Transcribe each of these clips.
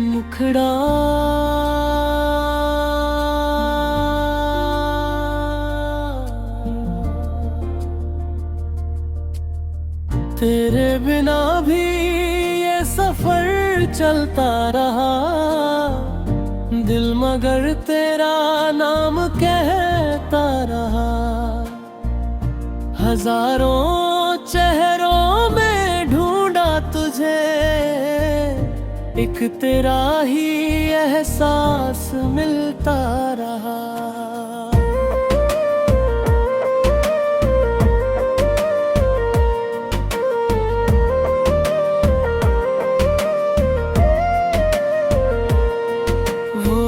मुखड़ा तेरे बिना भी ये सफर चलता रहा, दिल मगर तेरा नाम कहता रहा। हजारों चेहरों में ढूंढा तुझे, एक तेरा ही एहसास मिलता रहा। वो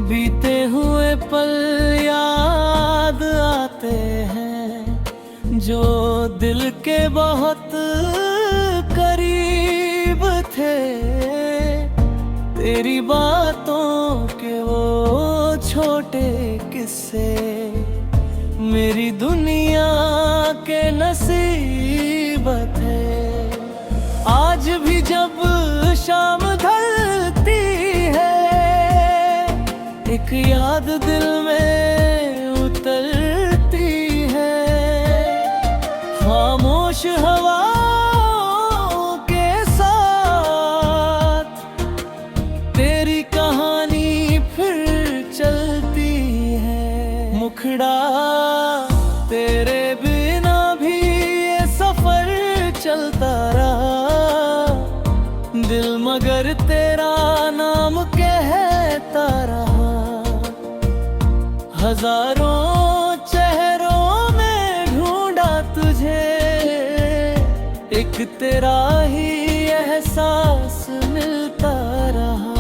बीते हुए पल याद आते हैं, जो दिल के बहुत करीब थे। तेरी बातों के वो छोटे किस्से मेरी दुनिया के नसीब थे। आज भी जब शाम ढलती है, एक याद दिल में उतरती है। खामोश हवा के साथ तेरी कहानी फिर चलती है। मुखड़ा तेरे बिना भी ये सफर चलता रहा, दिल मगर तेरा नाम कहता रहा। हजारों चेहरों में ढूंढा तुझे, एक तेरा ही एहसास मिलता रहा।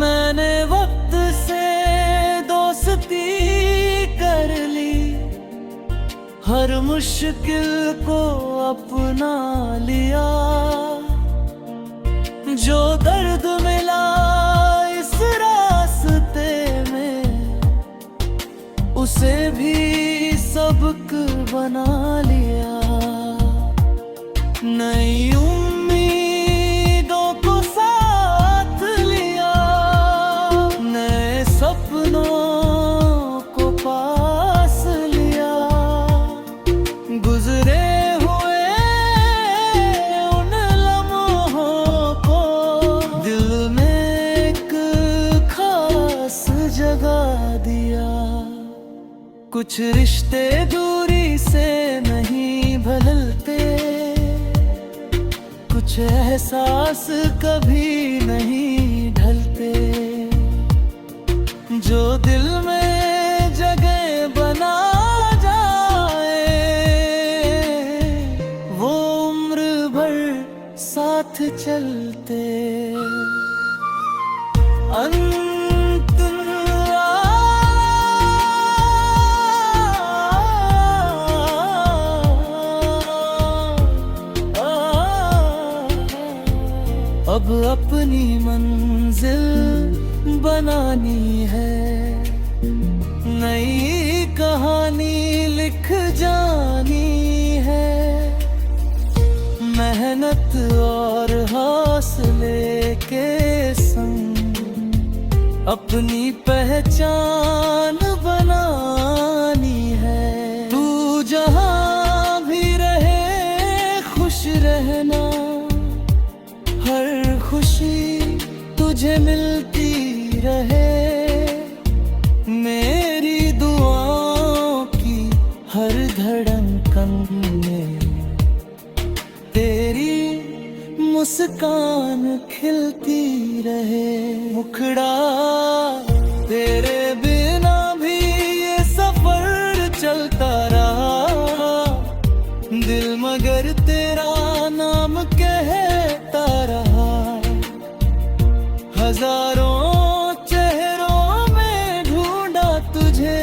मैंने वक्त से दोस्ती कर ली, हर मुश्किल को अपना लिया। जो दर्द मिला इस रास्ते में, उसे भी सबक बना लिया। नई उम्मीदों को साथ लिया, नए सपनों को पास लिया। गुजरे हुए उन लम्हों को दिल में एक खास जगह दिया। कुछ रिश्ते दूरी से नहीं बदलते, कुछ एहसास कभी नहीं ढलते। जो दिल में जगह बना जाए, वो उम्र भर साथ चलते। अब अपनी मंजिल बनानी है, नई कहानी लिख जानी है। मेहनत और हौसले के संग अपनी पहचान बनानी है। तू जहां भी रहे खुश रहना, हर खुशी तुझे मिलती रहे। मेरी दुआओं की हर धड़कन में तेरी मुस्कान खिलती रहे। मुखड़ा तेरे बिना भी ये सफर चलता रहा, दिल मगर तेरा नाम कहता रहा। हजारों चेहरों में ढूंढा तुझे,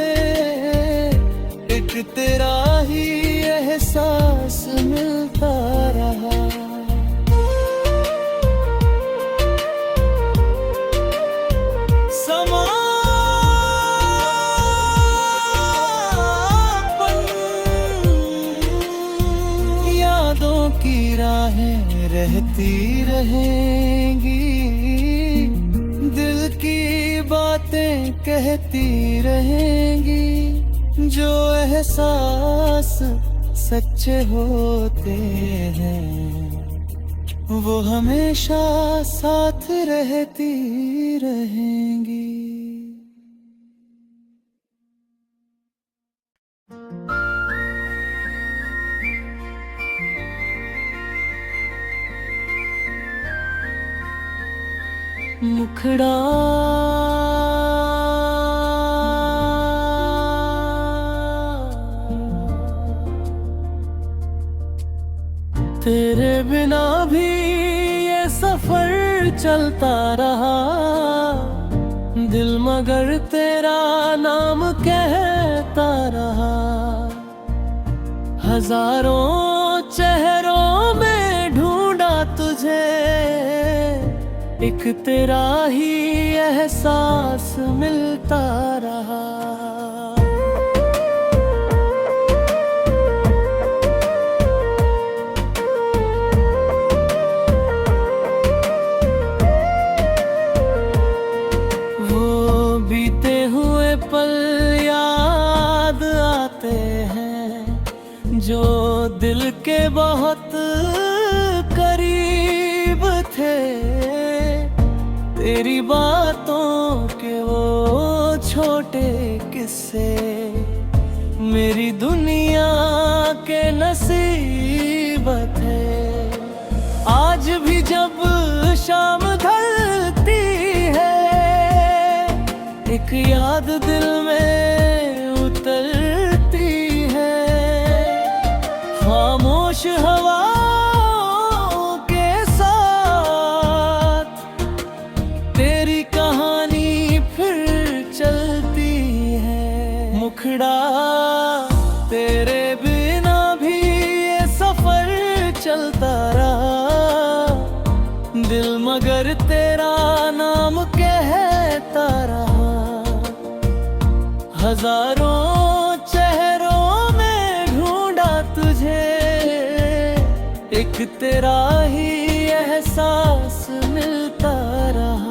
रहती रहेंगी, दिल की बातें कहती रहेंगी। जो एहसास सच्चे होते हैं वो हमेशा साथ रहती रहेंगी। मुखड़ा तेरे बिना भी ये सफर चलता रहा, दिल मगर तेरा नाम कहता रहा। हजारों चेहरों में ढूंढा तुझे, एक तेरा ही एहसास मिलता रहा। वो बीते हुए पल याद आते हैं जो दिल के बहुत करीब थे। तेरी बातों के वो छोटे किस्से मेरी दुनिया के नसीब थे। आज भी जब शाम ढलती है एक याद दिल में उतरती है। खामोश हवा मुखड़ा तेरे बिना भी ये सफर चलता रहा, दिल मगर तेरा नाम कहता रहा। हजारों चेहरों में ढूंढा तुझे, एक तेरा ही एहसास मिलता रहा।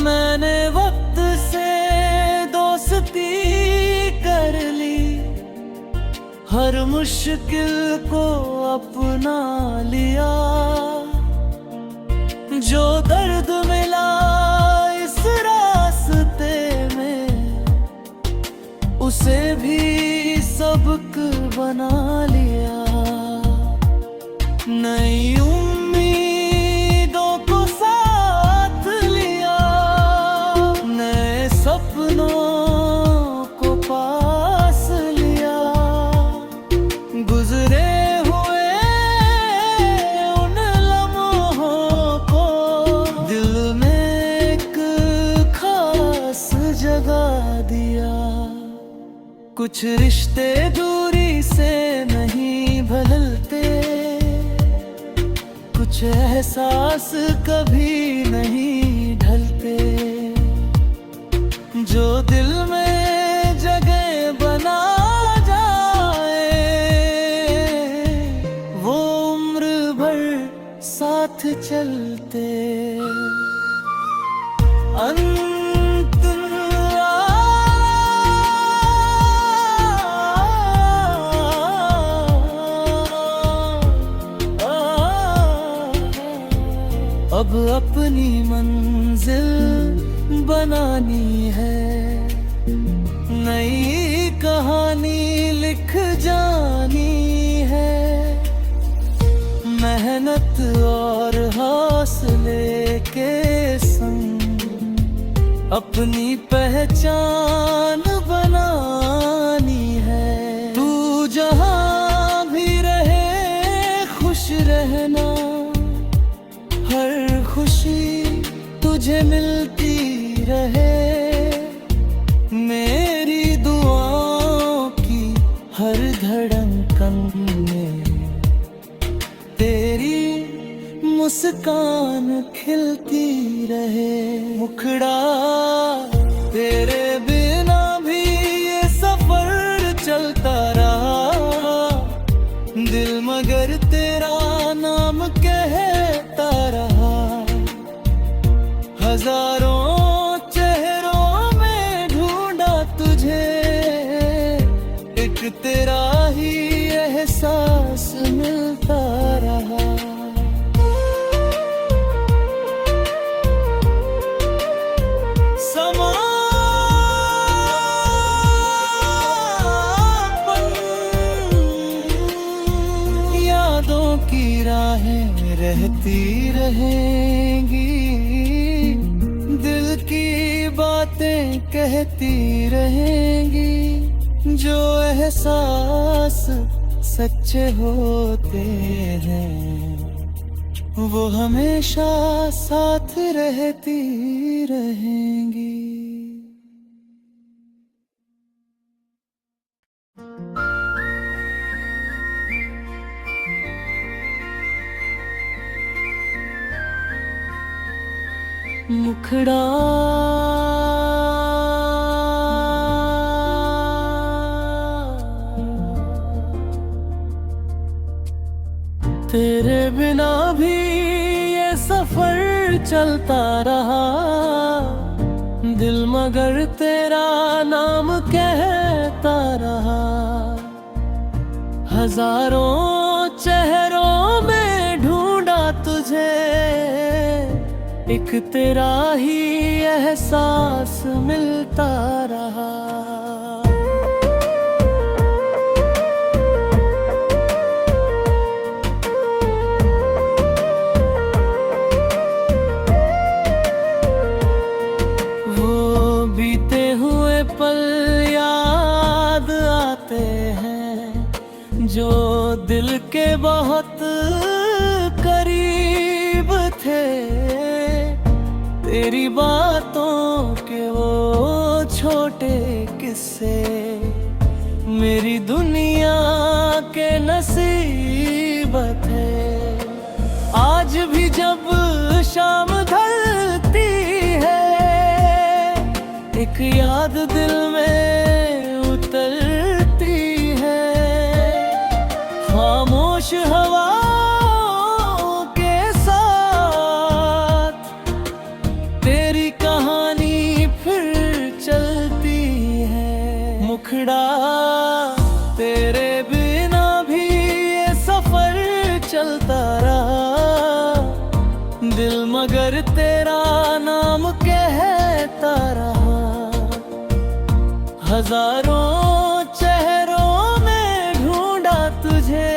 मैंने वक्त से दोस्ती कर ली, हर मुश्किल को अपना लिया। जो दर्द मिला इस रास्ते में उसे भी सबक बना लिया। नई उम्मीदों को साथ लिया, नए सपनों को पास लिया। गुजरे हुए उन लम्हों को दिल में एक खास जगह दिया। कुछ रिश्ते दूरी से नहीं बदलते, कुछ एहसास कभी नहीं ढलते। जो दिल में जगह बना जाए वो उम्र भर साथ चलते। अब अपनी मंजिल बनानी है, नई कहानी लिख जानी है। मेहनत और हौसले के संग अपनी पहचान बनानी है। तू जहां भी रहे खुश रहना, हर खुशी तुझे मिलती रहे। मुस्कान खिलती रहे। मुखड़ा तेरे बिना भी ये सफर चलता रहा, दिल मगर तेरा नाम कहता रहा। हजारों चेहरों में ढूंढा तुझे, एक तेरा ही एहसास मिलता रहा। यादों की राहें रहती रहेंगी, दिल की बातें कहती रहेंगी। जो एहसास सच्चे होते हैं वो हमेशा साथ रहती रहेंगी। मुखड़ा तेरे बिना भी ये सफर चलता रहा, दिल मगर तेरा नाम कहता रहा। हजारों चेहरों में ढूंढा तुझे, एक तेरा ही एहसास मिलता रहा। वो बीते हुए पल याद आते हैं जो दिल के बहुत करीब थे। तेरी बातों के वो छोटे किस्से मेरी दुनिया के नसीब थे। आज भी जब शाम ढलती है, एक याद दिल में उतरती है। खामोश हवा मुखड़ा तेरे बिना भी ये सफर चलता रहा, दिल मगर तेरा नाम कहता रहा। हजारों चेहरों में ढूंढा तुझे,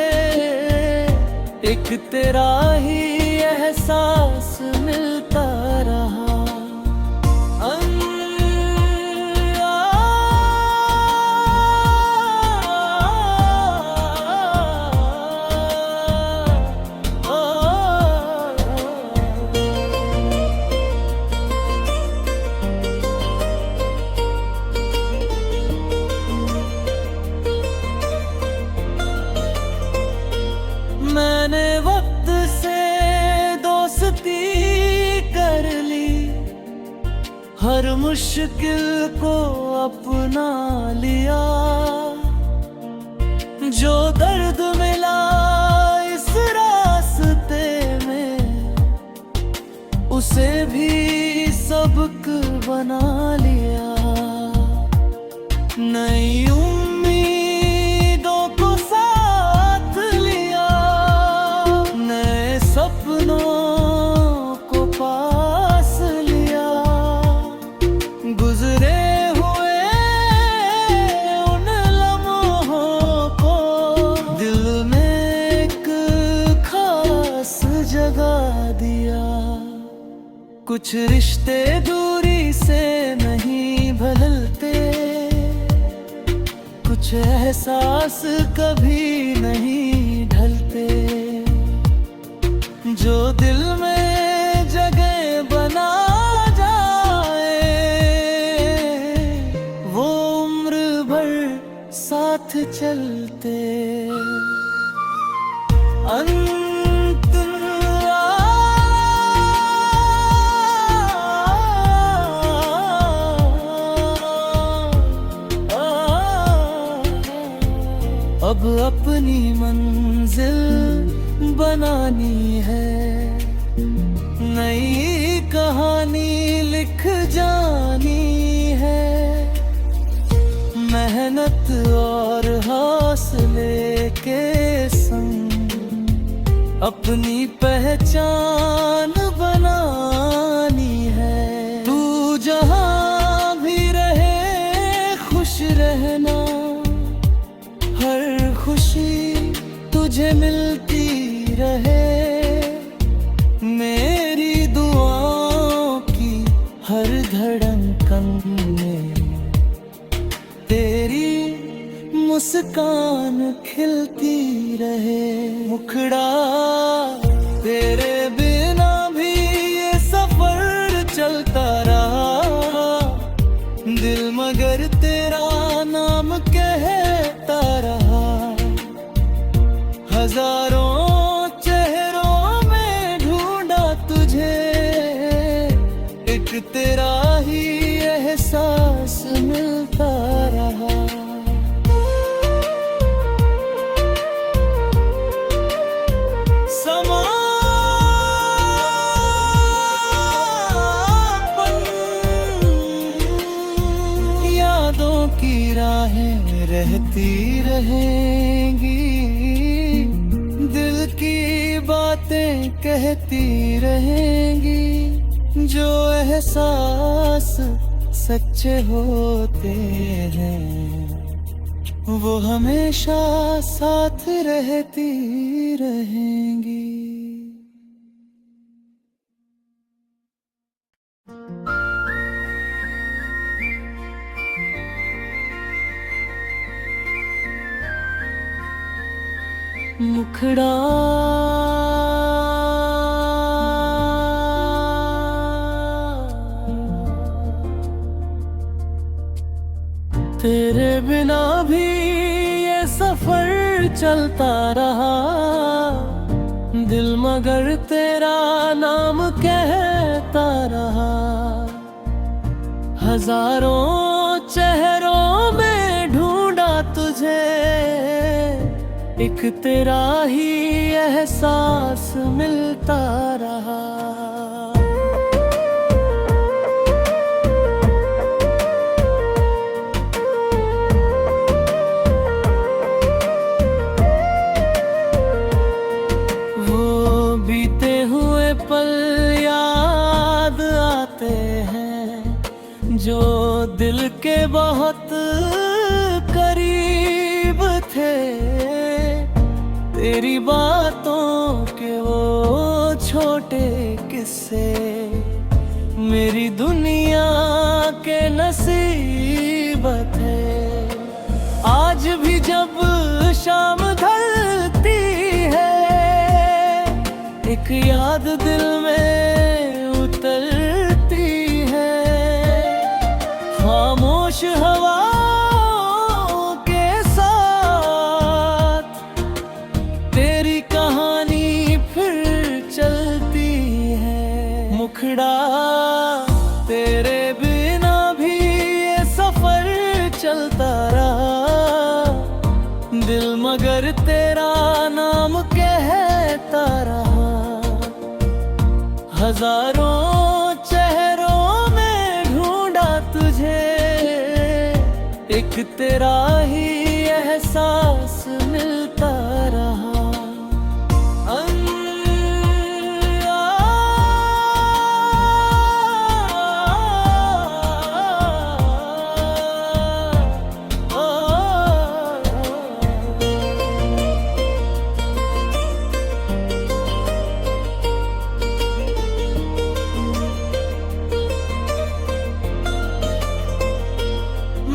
एक तेरा ही एहसास मिलता रहा। मैंने वक्त से दोस्ती कर ली, हर मुश्किल को अपना लिया। जो दर्द मिला इस रास्ते में, उसे भी सबक बना लिया। नई उम्मीदों को साथ लिया, नए सपनों को पास लिया। गुजरे हुए उन लम्हों को दिल में एक खास जगह दिया। कुछ रिश्ते दूरी से नहीं बदलते, कुछ एहसास कभी नहीं ढलते। जो दिल में जगह बना जाए, वो उम्र भर साथ चलते। अंत अब अपनी मंजिल बनानी है, नई कहानी लिख जानी है। मेहनत और हौसले के संग अपनी पहचान बनानी है। तू जहां भी रहे खुश रहना, हर खुशी तुझे मिलती रहे। मेरी दुआओं की हर धड़कन में तेरी मुस्कान खिलती रहे। मुखड़ा तेरे बिना भी ये सफर चलता रहा, दिल मगर तेरा नाम कहता रहा। हजारों चेहरों में ढूंढा तुझे, एक तेरा ही एहसास मिलता रहा। यादों की राहें रहती रहेंगी, दिल की बातें कहती रहेंगी। जो एहसास सच्चे होते हैं वो हमेशा साथ रहती रहेंगी। मुखड़ा तेरे बिना भी ये सफर चलता रहा, दिल मगर तेरा नाम कहता रहा। हजारों चेहरों में ढूंढा तुझे, एक तेरा ही एहसास मिलता रहा। वो बीते हुए पल याद आते हैं जो दिल के बहुत करीब थे। तेरी बातों के वो छोटे किस्से मेरी दुनिया के नसीबत है। आज भी जब शाम ढलती है, एक याद दिल में उतरती है। खामोश हवा तेरे बिना भी ये सफर चलता रहा, दिल मगर तेरा नाम कहता रहा। हजारों चेहरों में ढूंढा तुझे, एक तेरा ही एहसास मिलता रहा।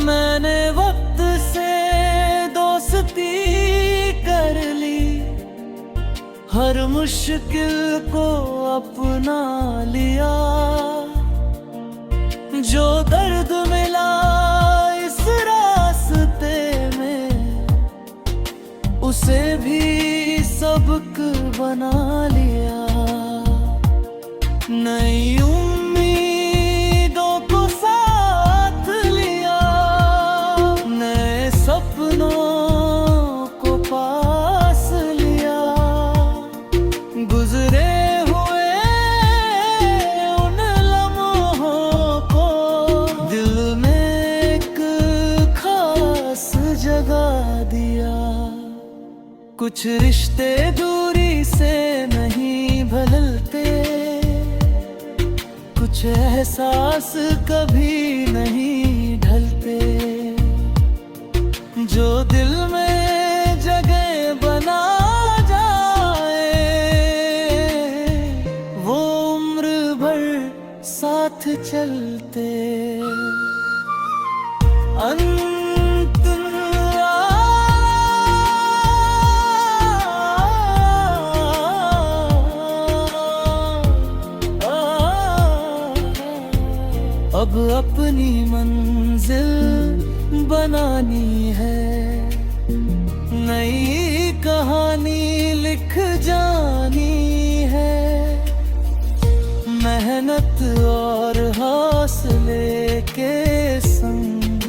मैंने वक्त से दोस्ती कर ली, हर मुश्किल को अपना लिया। जो दर्द मिला इस रास्ते में, उसे भी सबक बना लिया। नई उम्मीदों को साथ लिया, नए सपनों को कुछ रिश्ते दूरी से नहीं बदलते, कुछ एहसास कभी नहीं ढलते। जो दिल में जगह बना जाए वो उम्र भर साथ चलते। अब अपनी मंजिल बनानी है, नई कहानी लिख जानी है। मेहनत और हौसले के संग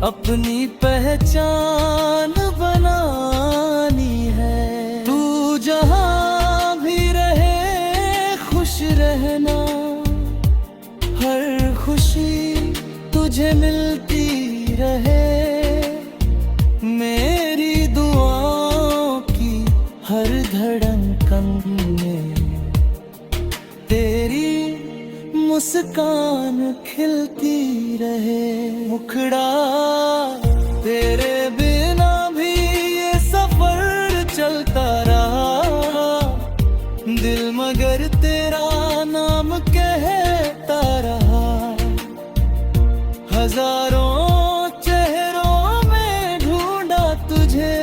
अपनी पहचान बनानी है। तू जहां भी रहे खुश रहना, हर खुशी तुझे मिलती रहे। मेरी दुआओं की हर धड़कन में तेरी मुस्कान खिलती रहे। मुखड़ा तेरे बिना भी ये सफर चलता रहा, दिल मगर तेरा नाम कहता रहा। हजारों चेहरों में ढूंढा तुझे,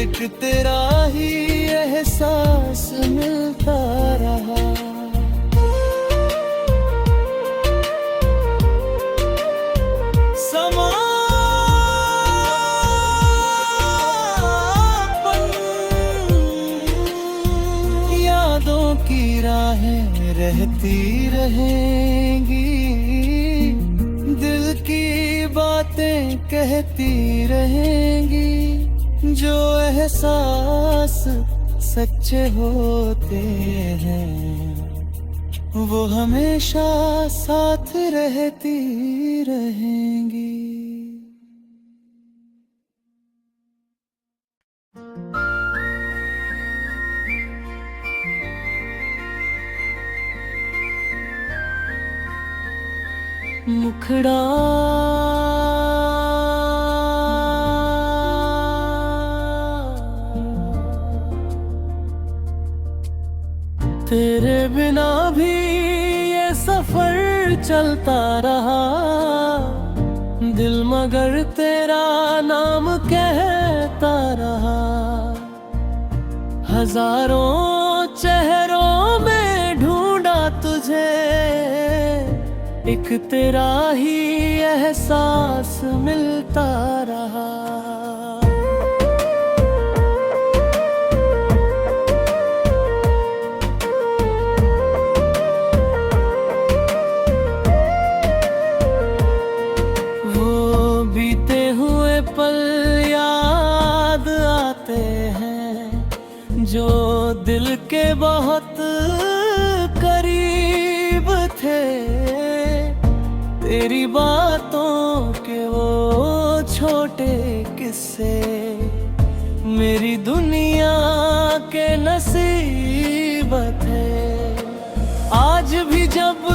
एक तेरा ही एहसास मिलता रहा। यादों की राहें रहती रहेंगी, दिल की बातें कहती रहेंगी। जो एहसास सच्चे होते हैं वो हमेशा साथ रहती रहेंगी। मुखड़ा तेरे बिना भी ये सफर चलता रहा, दिल मगर तेरा नाम कहता रहा। हजारों चेहरों में ढूंढा तुझे, एक तेरा ही एहसास मिलता रहा। वो बीते हुए पल याद आते हैं जो दिल के बहुत करीब थे। तेरी बातों के वो छोटे किस्से मेरी दुनिया के नसीब थे। आज भी जब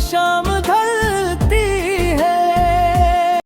शाम